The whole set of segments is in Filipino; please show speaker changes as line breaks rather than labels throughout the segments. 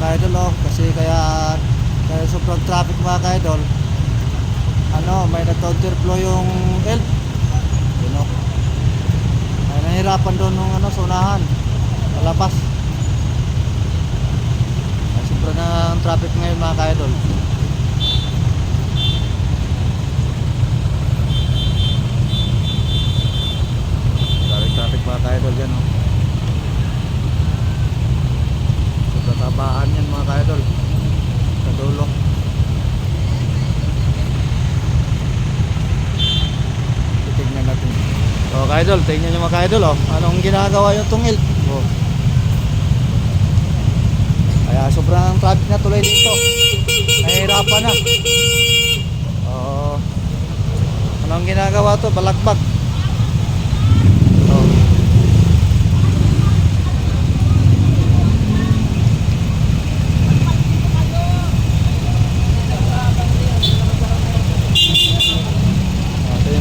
ka-idol, oh, kasi kaya sobrang traffic mga ka-idol. May nag-counterflow yung elf. Yun, oh. Ay, nahirapan doon nung sa unahan, palabas. Ay, sobrang ng traffic ngayon mga ka-idol. Traffic mga ka-idol dyan, oh. Sobrang tabaan yan mga ka-idol sa dulo. Titignan natin. So ka-idol, tingnan nyo mga ka-idol, oh. Anong ginagawa yung tungil, oh. Kaya sobrang traffic na tuloy dito. Nahihirapan na. Anong ginagawa to? Balakbak.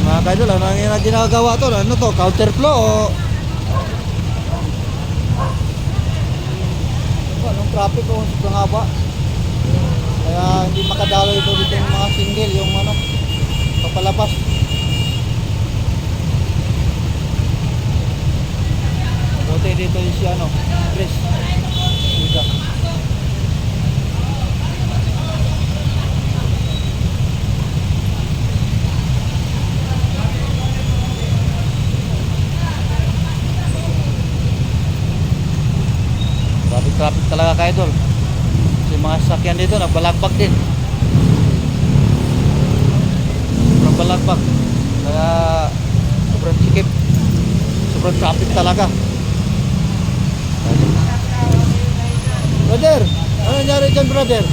Mga kaidol, ano ang ginagawa to? Ano to? Counterflow o? Anong traffic o? Sobrang haba. Kaya hindi makadalo ito dito yung mga single, yung papalabas. Buti dito yung si Chris. Dito. Traffic talaga ka-idol. Kasi mga sasakyan dito nagbalagbag din. Sobrang balagbag. Kaya sobrang sikip. Sobrang traffic talaga. Brother, ano nangyari dyan, brother?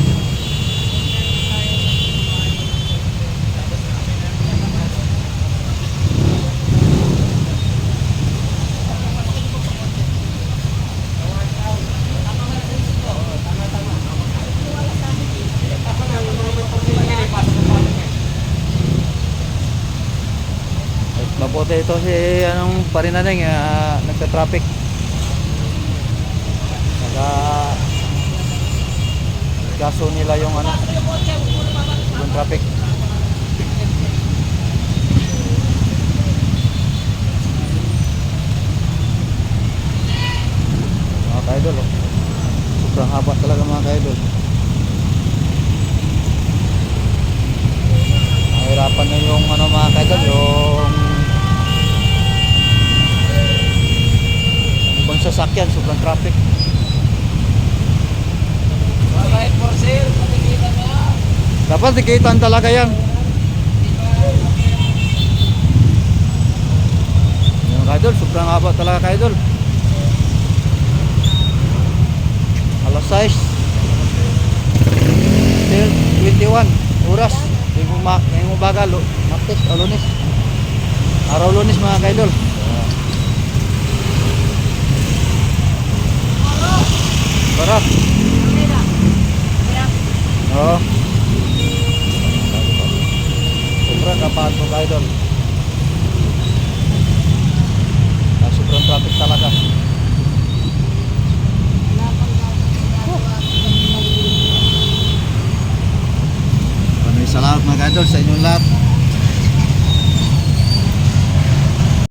Mabuti ito si Parinaneng, nagsa-traffic. Gaso nila yung yung traffic. Mga ka-idol, oh. Sobrang haba talaga mga ka-idol. Nahirapan na yung mga ka-idol, yung ibang sasakyan, sobrang traffic.
Right for sale, makikita na.
Dapat tikitan talaga yan. Yung ka-idol, sobrang haba talaga ka-idol. Alas 6 till 21 oras. Ngayong umaga, Martes o Lunes. Araw Lunes mga ka-idol. Sarap. Oo. Sobrang kapaan po ka-idol.